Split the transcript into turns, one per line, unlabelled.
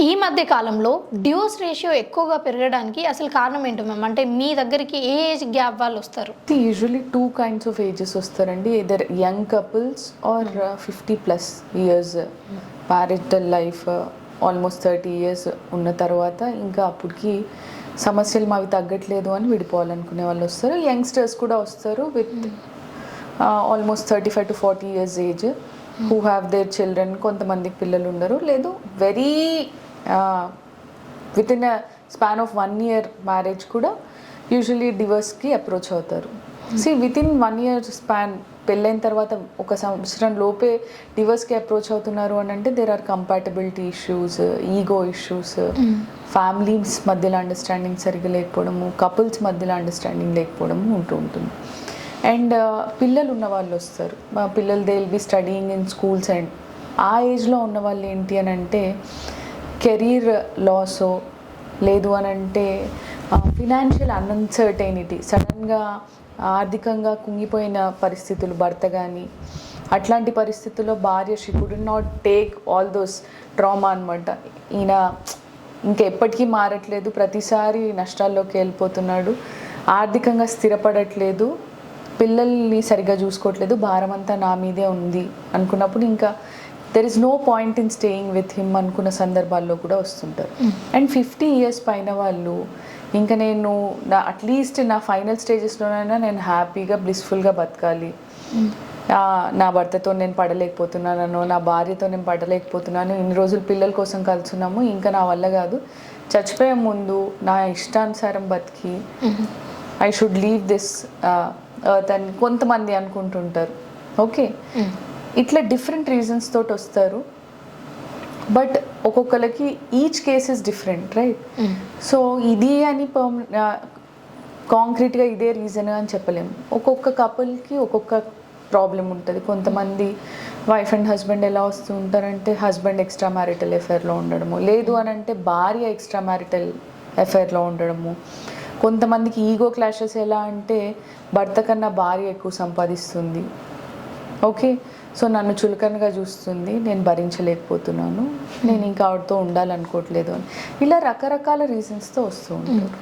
ఈ మధ్య కాలంలో డివోర్స్ రేషియో ఎక్కువగా పెరగడానికి అసలు కారణం ఏంటో మ్యామ్? అంటే మీ దగ్గరికి ఏ ఏజ్ గ్యాప్ వాళ్ళు వస్తారు?
యూజువలీ 2 kinds of ages వస్తారండి. either young couples or 50+ years marital life almost 30 years ఉన్న తర్వాత ఇంకా అప్పటికి సమస్యలు మావి తగ్గట్లేదు అని విడిపోవాలనుకునే వాళ్ళు వస్తారు. యంగ్స్టర్స్ కూడా వస్తారు with almost 35 to 40 years age who have their children. కొంతమందికి పిల్లలు ఉండరు, లేదు very with in a span of 1 year marriage కూడా యూజువలీ డివోర్స్కి అప్రోచ్ అవుతారు. విత్ ఇన్ 1 year స్పాన్ పెళ్ళైన తర్వాత 1 సంవత్సరం లోపే డివోర్స్కి అప్రోచ్ అవుతున్నారు అని అంటే there are compatibility issues, ego issues, families మధ్యలో అండర్స్టాండింగ్ సరిగ్గా లేకపోవడము, కపుల్స్ మధ్యలో అండర్స్టాండింగ్ లేకపోవడము ఉంటుంది. అండ్ పిల్లలు ఉన్న వాళ్ళు వస్తారు. మా పిల్లలు they will be studying in schools. And ఆ ఏజ్లో ఉన్న వాళ్ళు ఏంటి అని అంటే కెరీర్ లాసో లేదు అని అంటే ఫినాన్షియల్ అన్సర్టైనిటీ, సడన్గా ఆర్థికంగా కుంగిపోయిన పరిస్థితులు భర్త కానీ, అట్లాంటి పరిస్థితుల్లో భార్య she could not take all those trauma అనమాట. ఈయన ఇంకెప్పటికీ మారట్లేదు, ప్రతిసారి నష్టాల్లోకి వెళ్ళిపోతున్నాడు, ఆర్థికంగా స్థిరపడట్లేదు, పిల్లల్ని సరిగ్గా చూసుకోవట్లేదు, భారం అంతా నా మీదే ఉంది అనుకున్నప్పుడు ఇంకా there is no point in staying with him అనుకున్న సందర్భాల్లో కూడా వస్తుంటారు. అండ్ 50 years పైన వాళ్ళు ఇంకా నేను అట్లీస్ట్ నా ఫైనల్ స్టేజెస్లోనైనా నేను హ్యాపీగా బ్లిస్ఫుల్గా బతకాలి, నా భర్తతో నేను పడలేకపోతున్నాను, నా భార్యతో నేను పడలేకపోతున్నాను, ఇన్ని రోజులు పిల్లల కోసం కలుసున్నాము, ఇంకా నా వల్ల కాదు, చచ్చిపోయే ముందు నా ఇష్టానుసారం బతికి I should leave this earth అని కొంతమంది అనుకుంటుంటారు. ఓకే, ఇట్లా డిఫరెంట్ రీజన్స్ తోటి వస్తారు. బట్ ఒక్కొక్కరికి each case is different, right? So ఇది అని కాంక్రీట్గా ఇదే రీజన్ అని చెప్పలేము. ఒక్కొక్క కపుల్కి ఒక్కొక్క ప్రాబ్లం ఉంటుంది. కొంతమంది వైఫ్ అండ్ హస్బెండ్ ఎలా వస్తూ ఉంటారంటే హస్బెండ్ ఎక్స్ట్రా మ్యారిటల్ అఫైర్లో ఉండడము, లేదు అని అంటే భార్య ఎక్స్ట్రా మ్యారిటల్ అఫైర్లో ఉండడము. కొంతమందికి ఈగో క్లాషెస్ ఎలా అంటే భర్త కన్నా భార్య ఎక్కువ సంపాదిస్తుంది, ఓకే, సో నన్ను చులకనగా చూస్తుంది, నేను భరించలేకపోతున్నాను, నేను ఇంకా ఆవిడతో ఉండాలనుకోవట్లేదు అని, ఇలా రకరకాల రీజన్స్తో వస్తూ ఉంటారు.